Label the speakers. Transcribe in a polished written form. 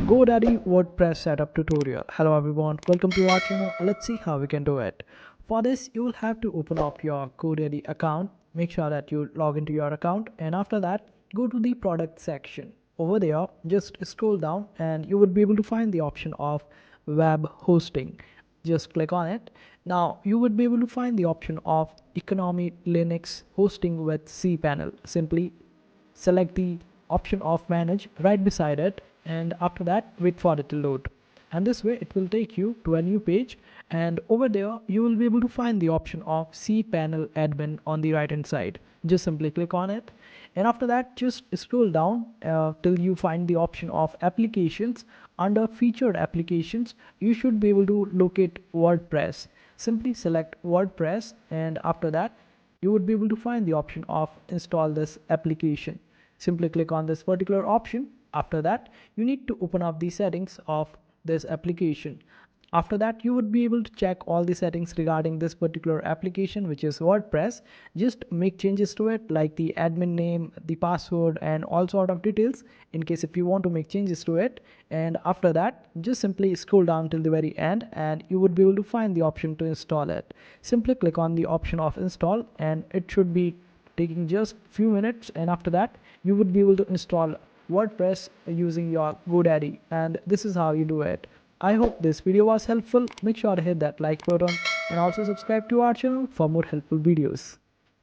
Speaker 1: GoDaddy WordPress setup tutorial. Hello everyone, welcome to our channel. Let's see how we can do it. For this, you will have to open up your GoDaddy account. Make sure that you log into your account, and after that, go to the product section. Over there, just scroll down and you would be able to find the option of web hosting. Just click on it. Now you would be able to find the option of economy Linux hosting with cPanel. Simply select the option of manage right beside it, and after that wait for it to load, and this way it will take you to a new page, and over there you will be able to find the option of cPanel admin on the right hand side. Just simply click on it, and after that just scroll down till you find the option of applications. Under featured applications you should be able to locate WordPress. Simply select WordPress, and after that you would be able to find the option of install this application. Simply click on this particular option. After that, you need to open up the settings of this application. After that, you would be able to check all the settings regarding this particular application, which is WordPress. Just make changes to it like the admin name, the password, and all sort of details in case if you want to make changes to it. And after that, just simply scroll down till the very end and you would be able to find the option to install it. Simply click on the option of install, and it should be taking just few minutes, and after that you would be able to install WordPress using your GoDaddy, and this is how you do it. I hope this video was helpful. Make sure to hit that like button and also subscribe to our channel for more helpful videos.